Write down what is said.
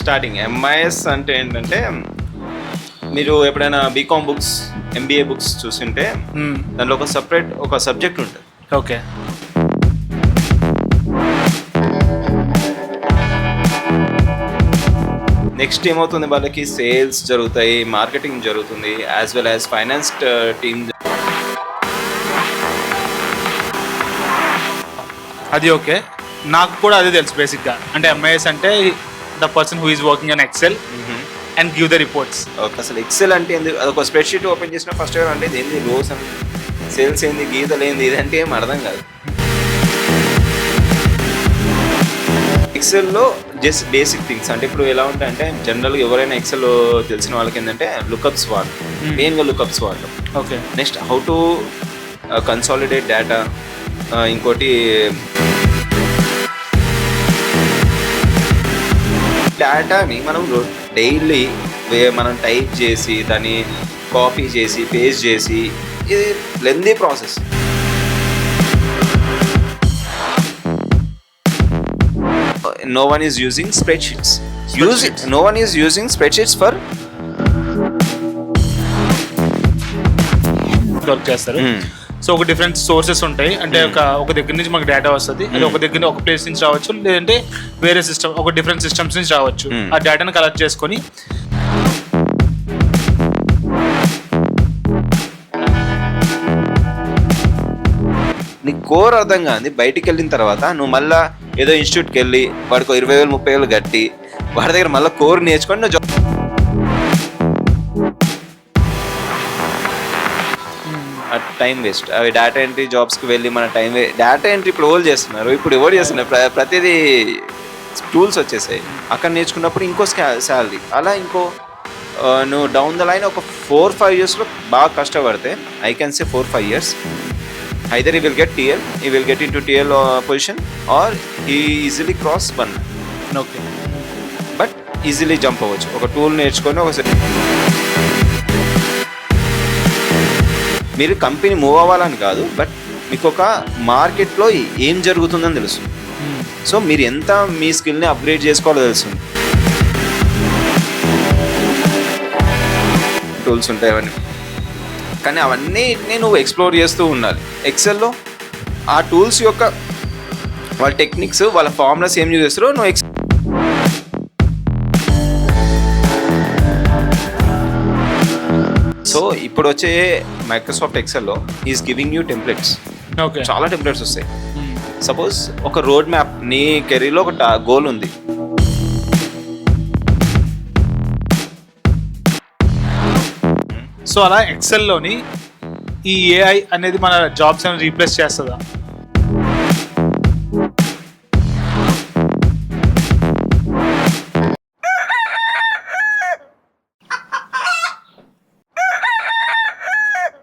Starting MIS అంటే ఏంటంటే మీరు ఎప్పుడైనా బీకామ్ బుక్స్ ఎంబీఏ బుక్స్ చూస్తుంటే దాంట్లో ఒక సపరేట్ ఒక సబ్జెక్ట్ ఉంటుంది. ఓకే. నెక్స్ట్ ఏమవుతుంది వాళ్ళకి సేల్స్ జరుగుతాయి, మార్కెటింగ్ జరుగుతుంది, as well as finance team. అది ఓకే, నాకు కూడా అదే తెలుసు బేసిక్గా. అంటే ఎంఐఎస్ అంటే the person who is working on excel and give the reports. అసలు ఎక్సెల్ అంటే ఏంది? అదొక స్ప్రెడ్షీట్ ఓపెన్ చేసిన ఫస్ట్ అంటే ఇది ఏంది, రోస్ అని, సేల్స్ ఏంది, గీతలు ఏంది, ఇదంటే ఏం అర్థం కాదు. ఎక్సెల్లో జస్ట్ బేసిక్ థింగ్స్ అంటే ఇప్పుడు ఎలా ఉంటాయంటే జనరల్గా ఎవరైనా ఎక్సెల్ తెలిసిన వాళ్ళకి ఏంటంటే లుకప్స్ వాడటం, మెయిన్గా లుకప్స్ వాడటం. Okay. Next how to consolidate data, ఇంకోటి డేటాని మనం డైలీ మనం టైప్ చేసి దాన్ని కాపీ చేసి పేస్ట్ చేసి, ఇది lengthy process. No one is using spreadsheets. No one is using spreadsheets for work చేస్తారు. సో ఒక డిఫరెంట్ సోర్సెస్ ఉంటాయి. అంటే ఒక దగ్గర నుంచి మనకు డేటా వస్తుంది. అది ఒక దగ్గర ఒక ప్లేస్ నుంచి రావచ్చు, లేదంటే వేరే సిస్టమ్ ఒక డిఫరెంట్ సిస్టమ్స్ నుంచి రావచ్చు. ఆ డేటాను కలెక్ట్ చేసుకొని నీ కోర్ అర్థం కాదు. బయటికి వెళ్ళిన తర్వాత నువ్వు మళ్ళీ ఏదో ఇన్స్టిట్యూట్కి వెళ్ళి వాడికి 20,000 30,000 కట్టి వాడి దగ్గర మళ్ళీ కోర్ నేర్చుకొని నువ్వు టైం వేస్ట్. అవి డేటా ఎంట్రీ జాబ్స్కి వెళ్ళి మన టైం డేటా ఎంట్రీ ఇప్పుడు ఎవరు చేస్తున్నారు, ఇప్పుడు ఎవరు చేస్తున్నారు, ప్రతిదీ టూల్స్ వచ్చేసాయి. అక్కడ నేర్చుకున్నప్పుడు ఇంకో శాలరీ, అలా ఇంకో నువ్వు డౌన్ ద లైన్ ఒక 4-5 yearsలో బాగా కష్టపడితే, I can say 4-5 years, either he will get TL, he will get into TL position, or he easily cross 1. Okay. But easily jump అవ్వచ్చు ఒక టూల్ నేర్చుకొని. మీరు కంపెనీ మూవ్ అవ్వాలని కాదు, బట్ మీకు ఒక మార్కెట్లో ఏం జరుగుతుందని తెలుస్తుంది. సో మీరు ఎంత మీ స్కిల్ని అప్గ్రేడ్ చేసుకోవాలో తెలుస్తుంది. టూల్స్ ఉంటాయి అవన్నీ, కానీ అవన్నీ నువ్వు ఎక్స్ప్లోర్ చేస్తూ ఉండాలి. ఎక్సెల్లో ఆ టూల్స్ యొక్క వాళ్ళ టెక్నిక్స్, వాళ్ళ ఫార్ములాస్ ఏం యూజ్ చేస్తారో నువ్వు సో ఇప్పుడు వచ్చే మైక్రోసాఫ్ట్ ఎక్సెల్లో is giving you templates. Okay. చాలా టెంప్లెట్స్ వస్తాయి. సపోజ్ ఒక రోడ్ మ్యాప్, నీ కెరీర్లో ఒక గోల్ ఉంది. సో అలా ఎక్సెల్లోని ఈ ఏఐ అనేది మన జాబ్స్ అని రీప్లేస్ చేస్తుందా?